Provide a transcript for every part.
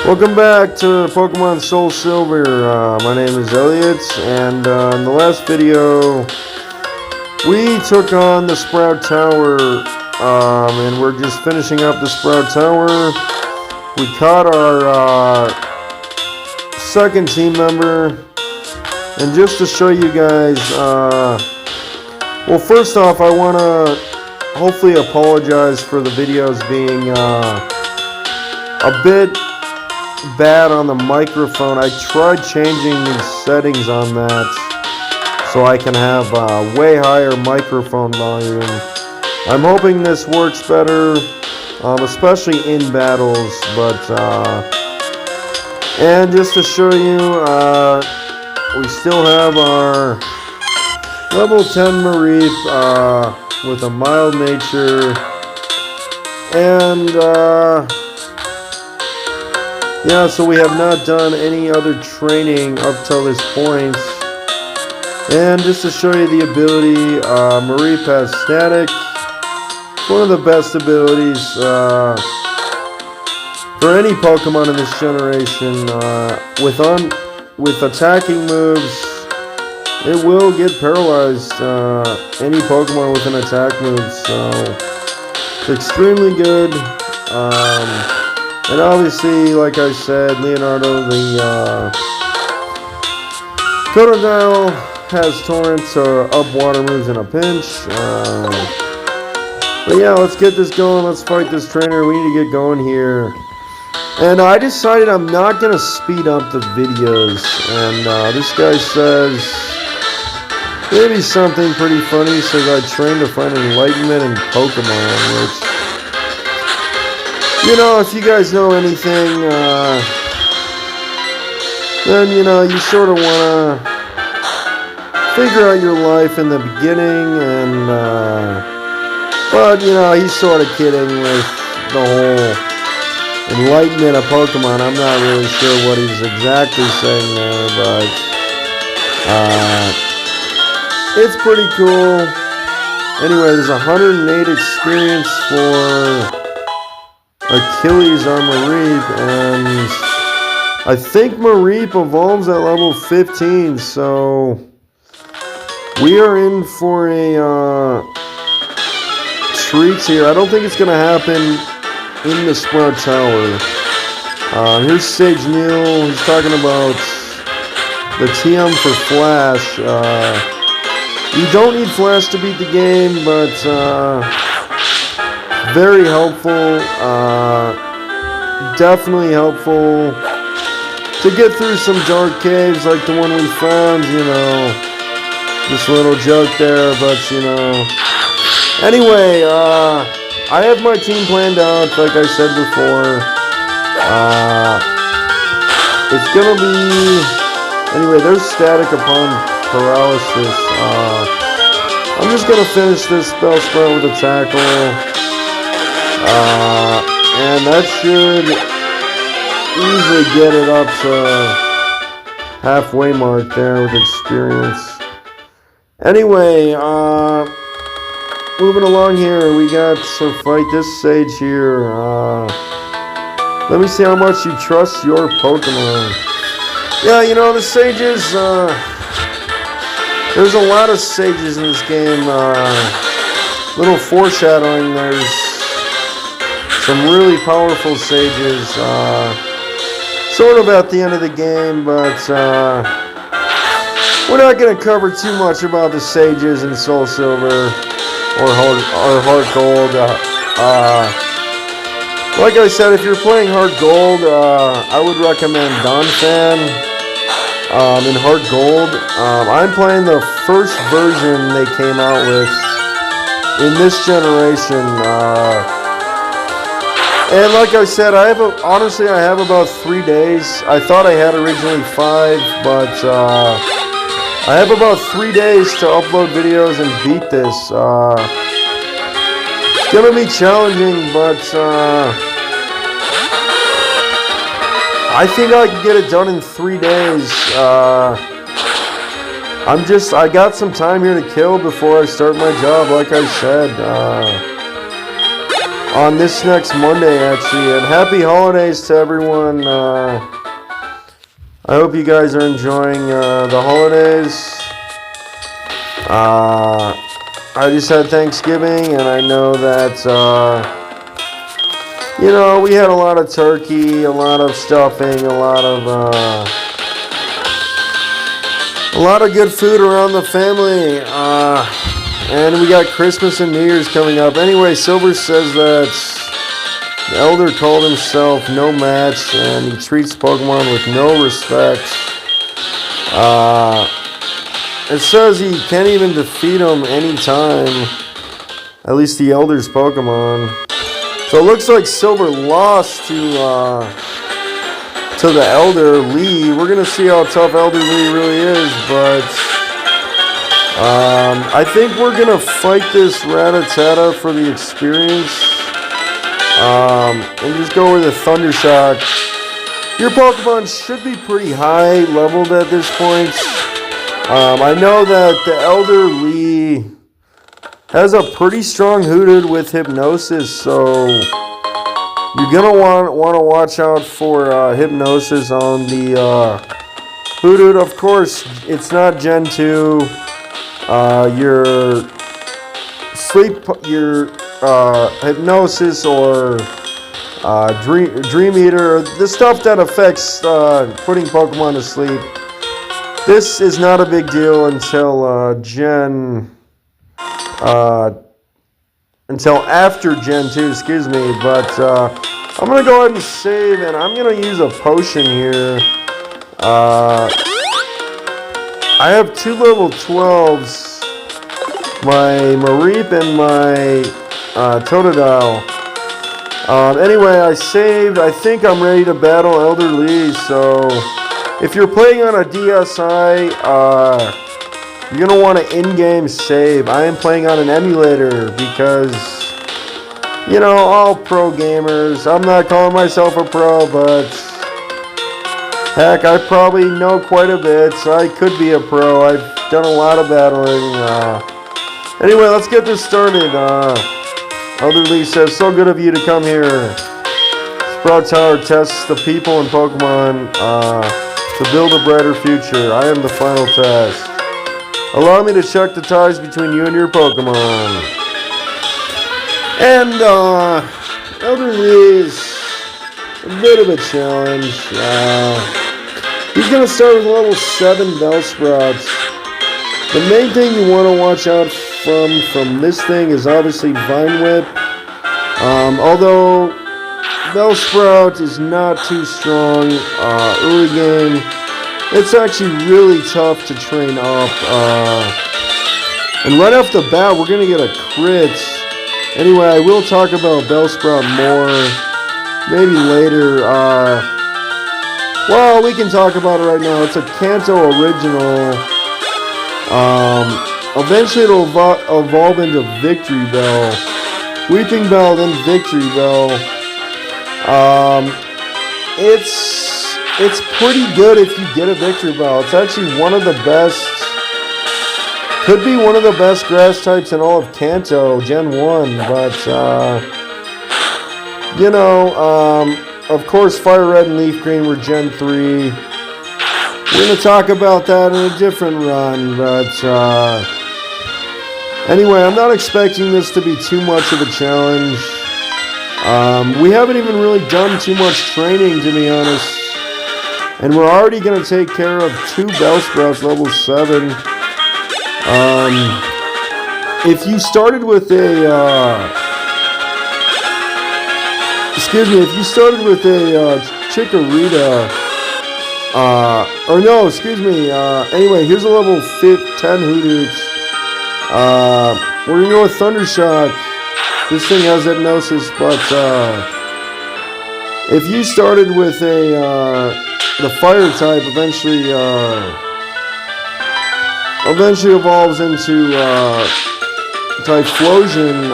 Welcome back to Pokemon Soul Silver. My name is Elliot, and in the last video, we took on the Sprout Tower, and we're just finishing up the Sprout Tower. We caught our second team member, and just to show you guys, well, first off, I want to hopefully apologize for the videos being a bit bad on the microphone. I tried changing the settings on that so I can have way higher microphone volume. I'm hoping this works better, especially in battles, but and just to show you, we still have our level 10 Mareep with a mild nature, and yeah, so we have not done any other training up till this point. And just to show you the ability, Mareep has Static. One of the best abilities for any Pokemon in this generation. With attacking moves, it will get paralyzed. Any Pokemon with an attack move, so it's extremely good. And obviously, like I said, Leonardo, the Totodile has Torrent to up water moves in a pinch. But yeah, let's get this going. Let's fight this trainer. We need to get going here. And I decided I'm not going to speed up the videos. And this guy says maybe something pretty funny. He says I trained to find enlightenment in Pokemon, which, you know, if you guys know anything, then, you know, you sort of want to figure out your life in the beginning, and, but, you know, he's sort of kidding with the whole enlightenment of Pokemon. I'm not really sure what he's exactly saying there, but, it's pretty cool. Anyway, there's 108 experience for Achilles on Mareep, and I think Mareep evolves at level 15, so we are in for a treat here. I don't think it's going to happen in the Sprout Tower. Here's Sage Neil. He's talking about the TM for Flash. You don't need Flash to beat the game, but very helpful, definitely helpful to get through some dark caves like the one we found, you know, just a little joke there, but, you know, anyway, I have my team planned out, like I said before. It's gonna be, anyway, there's Static upon Paralysis. I'm just gonna finish this spell sprout with a Tackle. And that should easily get it up to halfway mark there with experience. Anyway, moving along here, we got to fight this Sage here. Let me see how much you trust your Pokemon. Yeah, you know, the Sages, there's a lot of Sages in this game. Little foreshadowing, there's some really powerful Sages, sort of at the end of the game, but we're not going to cover too much about the Sages in Soul Silver or Heart Gold. Like I said, if you're playing Heart Gold, I would recommend Donphan in Heart Gold. I'm playing the first version they came out with in this generation. And like I said, honestly, I have about 3 days. I thought I had originally 5, but I have about 3 days to upload videos and beat this. It's gonna be challenging, but I think I can get it done in 3 days. I got some time here to kill before I start my job, like I said. on this next Monday, actually. And happy holidays to everyone. I hope you guys are enjoying the holidays. I just had Thanksgiving, and I know that, you know, we had a lot of turkey, a lot of stuffing, a lot of good food around the family. And we got Christmas and New Year's coming up. Anyway, Silver says that the Elder called himself no match, and he treats Pokemon with no respect. It says he can't even defeat him anytime. At least the Elder's Pokemon. So it looks like Silver lost to the Elder Lee. We're gonna see how tough Elder Lee really is, but I think we're gonna fight this Rattata for the experience. And just go with a Thunder Shock. Your Pokemon should be pretty high leveled at this point. I know that the Elder Lee has a pretty strong Hoodoo with Hypnosis, so you're gonna want to watch out for Hypnosis on the Hoodoo. Of course, it's not Gen 2. Your Hypnosis or Dream Eater, the stuff that affects putting Pokemon to sleep. This is not a big deal until until after Gen 2, excuse me. But I'm gonna go ahead and save, and I'm gonna use a potion here. I have 2 level 12s, my Mareep and my Totodile. Anyway, I saved. I think I'm ready to battle Elder Lee, so if you're playing on a DSi, you're going to want an in-game save. I am playing on an emulator because, you know, all pro gamers. I'm not calling myself a pro, but heck, I probably know quite a bit, so I could be a pro. I've done a lot of battling. Anyway, let's get this started. Elder Lee says, so good of you to come here. Sprout Tower tests the people and Pokemon to build a brighter future. I am the final test. Allow me to check the ties between you and your Pokemon. And Elder Lee is a bit of a challenge. He's going to start with level 7 Bellsprout. The main thing you want to watch out from this thing is obviously Vine Whip. Although Bellsprout is not too strong early game, it's actually really tough to train up. And right off the bat, we're going to get a crit. Anyway, I will talk about Bellsprout more maybe later. Well, we can talk about it right now. It's a Kanto original. Eventually it'll evolve into Victory Bell. Weeping Bell, then Victory Bell. It's pretty good if you get a Victory Bell. It's actually one of the best, could be one of the best grass types in all of Kanto, Gen 1, but, you know, of course, Fire Red and Leaf Green were Gen 3. We're going to talk about that in a different run, but anyway, I'm not expecting this to be too much of a challenge. We haven't even really done too much training, to be honest, and we're already going to take care of 2 Bellsprouts level 7. If you started with a, if you started with a Chikorita, anyway, here's a level 10 Hootoots. We're gonna go with Thunder Shock. This thing has Hypnosis, but if you started with the Fire type, eventually evolves into Typhlosion.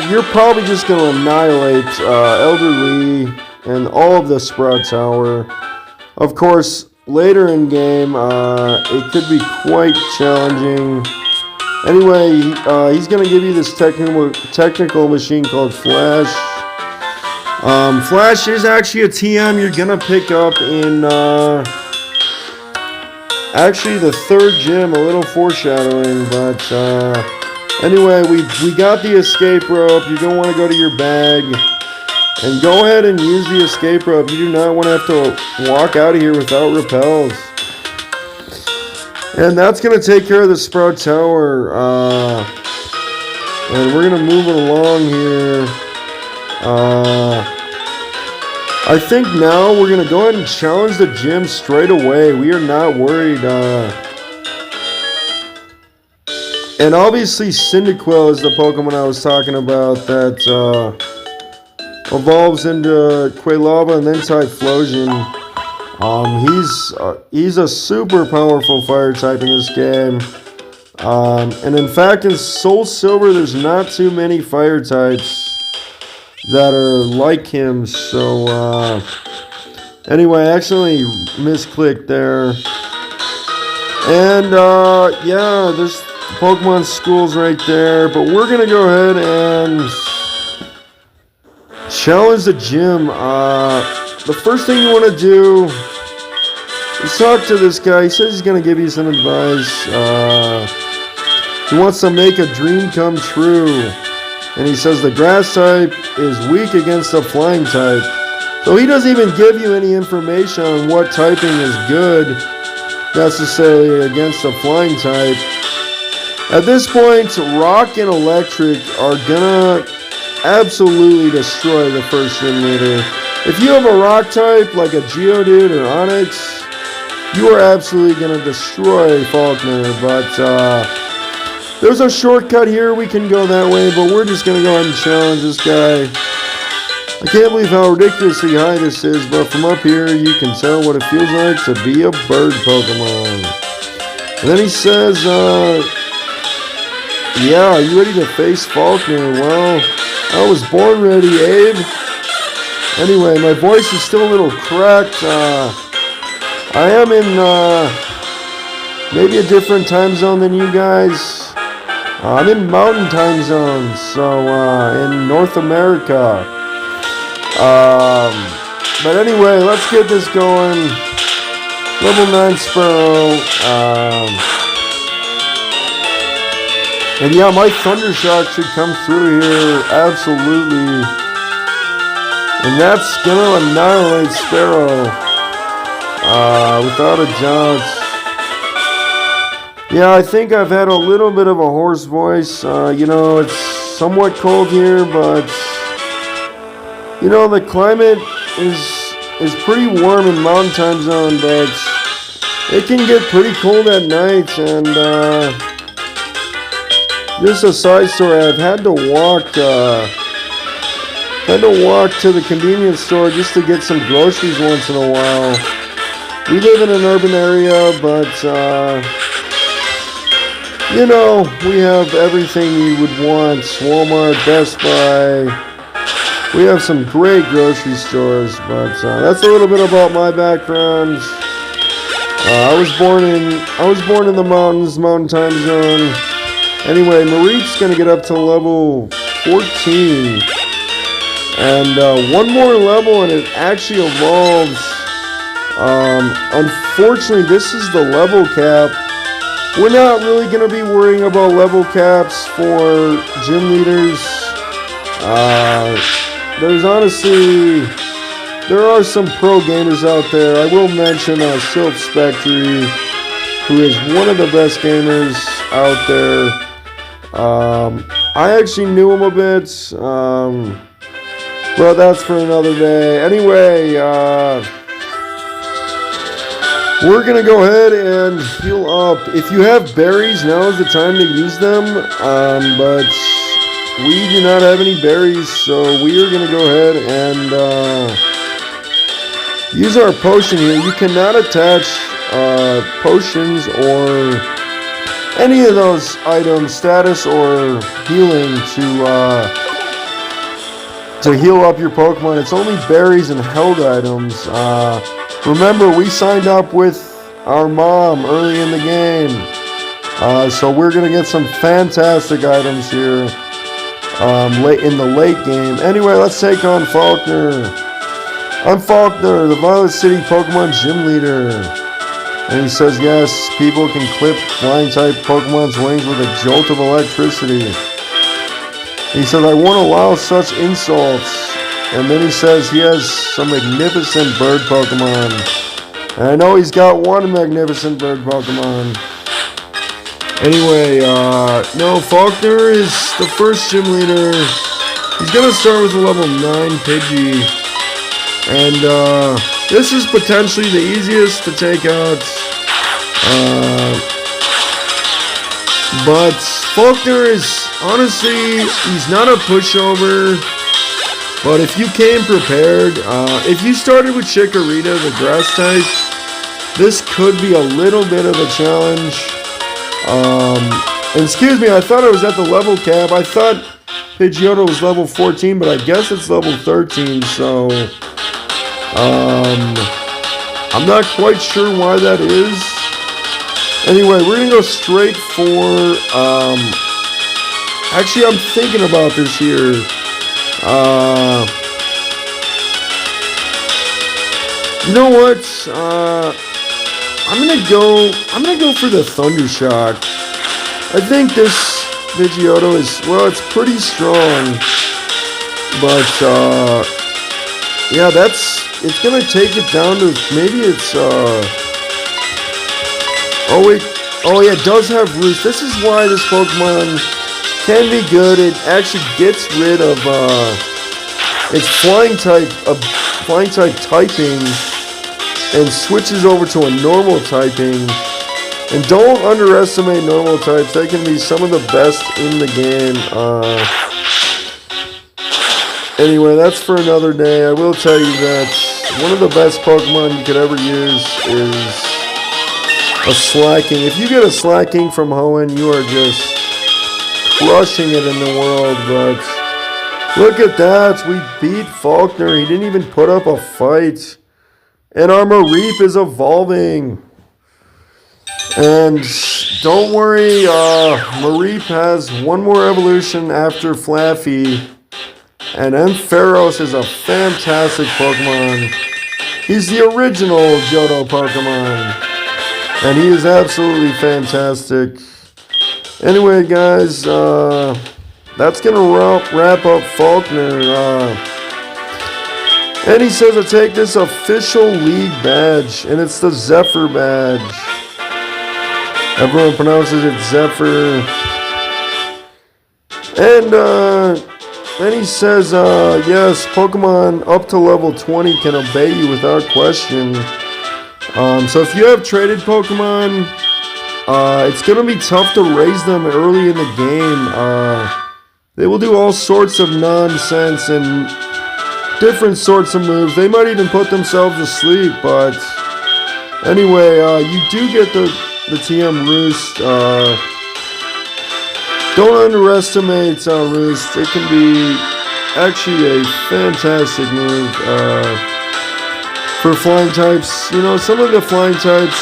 You're probably just gonna annihilate Elder Lee and all of the Sprout Tower. Of course, later in game, it could be quite challenging, Anyway, he's going to give you this technical machine called Flash. Flash is actually a TM you're going to pick up in actually the third gym, a little foreshadowing, but anyway, we got the escape rope. You're going to want to go to your bag and go ahead and use the escape rope. You do not want to have to walk out of here without repels. And that's going to take care of the Sprout Tower. And we're going to move it along here. I think now we're going to go ahead and challenge the gym straight away. We are not worried. And obviously Cyndaquil is the Pokemon I was talking about that evolves into Quilava and then Typhlosion. He's a super powerful fire type in this game. And in fact, in Soul Silver, there's not too many fire types that are like him. So, anyway, I accidentally misclicked there. And, yeah, there's Pokemon schools right there. But we're going to go ahead and challenge the gym. The first thing you want to do is talk to this guy. He says he's going to give you some advice. He wants to make a dream come true. And he says the grass type is weak against the flying type. So he doesn't even give you any information on what typing is good necessarily against the flying type. At this point, rock and electric are going to absolutely destroy the first gym leader. If you have a rock type like a Geodude or Onix, you are absolutely going to destroy Falkner. But there's a shortcut here. We can go that way, but we're just going to go ahead and challenge this guy. I can't believe how ridiculously high this is, but from up here you can tell what it feels like to be a bird Pokemon. And then he says, yeah, are you ready to face Falkner? Well, I was born ready, Abe. Anyway, my voice is still a little cracked. I am in maybe a different time zone than you guys. I'm in Mountain Time Zone, so in North America. But anyway, let's get this going. Level 9 Sparrow. And yeah, my Thunder Shock should come through here, absolutely. And that's gonna annihilate Sparrow, without a doubt. Yeah, I think I've had a little bit of a hoarse voice. You know, it's somewhat cold here, but you know, the climate is pretty warm in Mountain Time Zone, but it can get pretty cold at night. And just a side story, I've had to walk to the convenience store just to get some groceries once in a while. We live in an urban area, but you know, we have everything you would want. Walmart, Best Buy. We have some great grocery stores, but that's a little bit about my background. I was born in the mountains, Mountain Time Zone. Anyway, Mareep's gonna get up to level 14, and one more level, and it actually evolves. Unfortunately, this is the level cap. We're not really going to be worrying about level caps for gym leaders. There are some pro gamers out there. I will mention Sylph Spectre, who is one of the best gamers out there. I actually knew him a bit, but that's for another day. Anyway, we're going to go ahead and heal up. If you have berries, now is the time to use them. But we do not have any berries, so we are going to go ahead and use our potion here. You cannot attach potions or any of those items, status or healing, to heal up your Pokemon. It's only berries and held items. Remember, we signed up with our mom early in the game. So we're going to get some fantastic items here late in the late game. Anyway, let's take on Falkner. I'm Falkner, the Violet City Pokemon Gym Leader. And he says, yes, people can clip flying-type Pokemon's wings with a jolt of electricity. He says, I won't allow such insults. And then he says he has some magnificent bird Pokemon. And I know he's got one magnificent bird Pokemon. Anyway, no, Falkner is the first gym leader. He's going to start with a level 9 Pidgey. And this is potentially the easiest to take out. But Falkner is, honestly, he's not a pushover. But if you came prepared, if you started with Chikorita, the grass type, this could be a little bit of a challenge. And excuse me, I thought I was at the level cap. I thought Pidgeotto was level 14, but I guess it's level 13, so I'm not quite sure why that is. Anyway, we're gonna go straight for actually I'm thinking about this here. You know what? I'm gonna go for the Thunder Shock. I think this Pidgeotto is, well, it's pretty strong, but yeah, it's gonna take it down to, maybe it's oh yeah, it does have Roost. This is why this Pokemon can be good. It actually gets rid of its flying type typing and switches over to a normal typing. And don't underestimate normal types. They can be some of the best in the game. Anyway, that's for another day. I will tell you that one of the best Pokemon you could ever use is a Slacking. If you get a Slacking from Hoenn, you are just crushing it in the world. But look at that. We beat Falkner. He didn't even put up a fight. And our Mareep is evolving. And don't worry, Mareep has one more evolution after Flaffy. And Ampharos is a fantastic Pokemon. He's the original Johto Pokemon. And he is absolutely fantastic. Anyway, guys, that's going to wrap up Falkner. And he says to take this official league badge. And it's the Zephyr badge. Everyone pronounces it Zephyr. And then he says, yes, Pokemon up to level 20 can obey you without question. So if you have traded Pokemon, it's going to be tough to raise them early in the game. They will do all sorts of nonsense and different sorts of moves. They might even put themselves to sleep, but anyway, you do get the TM Roost. Don't underestimate Roost. It can be actually a fantastic move for flying types. You know, some of the flying types,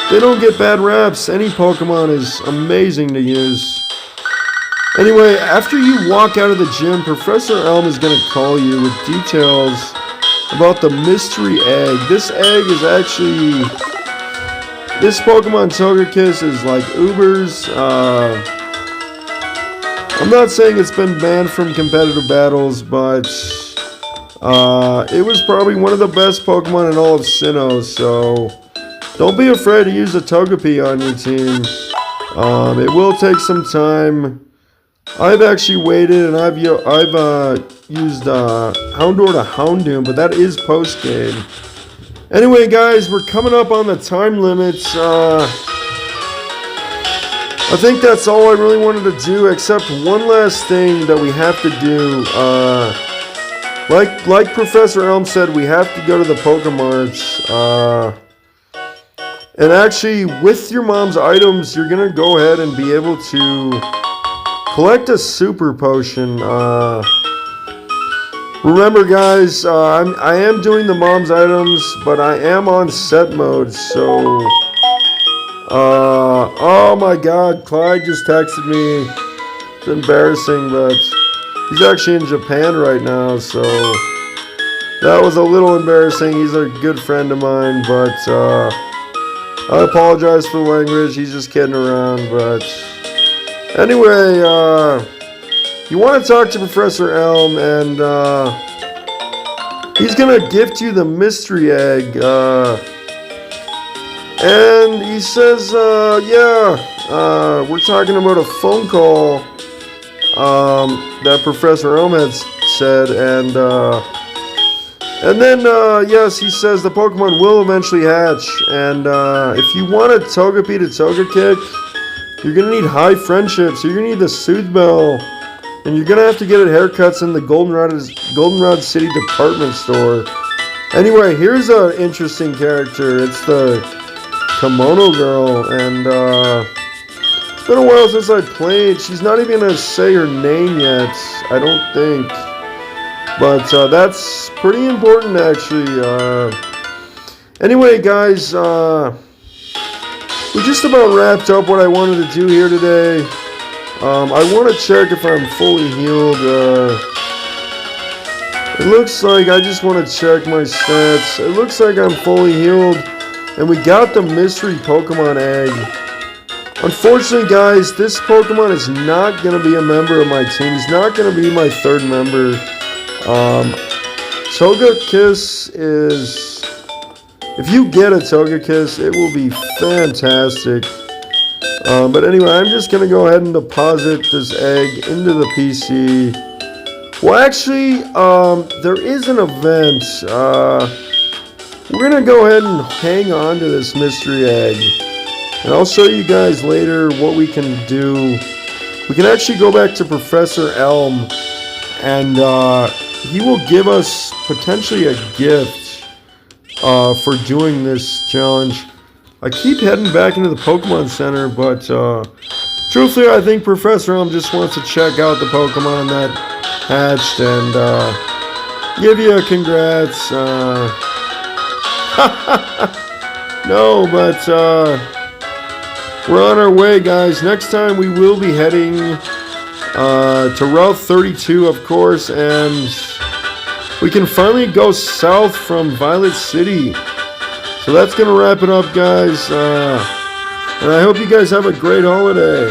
they don't get bad raps. Any Pokemon is amazing to use. Anyway, after you walk out of the gym, Professor Elm is going to call you with details about the mystery egg. This egg is actually... This Pokemon Togekiss is like Uber's. I'm not saying it's been banned from competitive battles, but it was probably one of the best Pokemon in all of Sinnoh, so don't be afraid to use a Togepi on your team. It will take some time. I've actually waited, and I've used Houndour to Houndoom, but that is post-game. Anyway, guys, we're coming up on the time limits. I think that's all I really wanted to do, except one last thing that we have to do. Like Professor Elm said, we have to go to the Pokemarts. And actually, with your mom's items, you're going to go ahead and be able to collect a Super Potion. Remember, guys, I am doing the mom's items, but I am on set mode, so Oh my God, Clyde just texted me. It's embarrassing, but he's actually in Japan right now, so that was a little embarrassing. He's a good friend of mine, but I apologize for the language. He's just kidding around, but anyway, you want to talk to Professor Elm, and he's gonna gift you the mystery egg. And he says, we're talking about a phone call that Professor Elm had said, and then, yes, he says the Pokemon will eventually hatch, and if you want a Togepi to Togekick, you're going to need high friendship, so you're going to need the Soothe Bell, and you're going to have to get it haircuts in the Goldenrod City department store. Anyway, here's an interesting character. It's the Kimono Girl, and it's been a while since I played. She's not even going to say her name yet, I don't think. But that's pretty important, actually. Anyway, guys, we just about wrapped up what I wanted to do here today. I want to check if I'm fully healed. It looks like I just want to check my stats. It looks like I'm fully healed. And we got the mystery Pokemon egg. Unfortunately, guys, this Pokemon is not going to be a member of my team. He's not going to be my third member. Togekiss is... If you get a Togekiss, it will be fantastic. But anyway, I'm just going to go ahead and deposit this egg into the PC. Well, actually, there is an event. We're going to go ahead and hang on to this mystery egg. And I'll show you guys later what we can do. We can actually go back to Professor Elm, and he will give us potentially a gift for doing this challenge. I keep heading back into the Pokemon Center, but truthfully, I think Professor Elm just wants to check out the Pokemon that hatched and give you a congrats. No, but we're on our way, guys. Next time we will be heading to Route 32, of course, and we can finally go south from Violet City. So that's going to wrap it up, guys. And I hope you guys have a great holiday.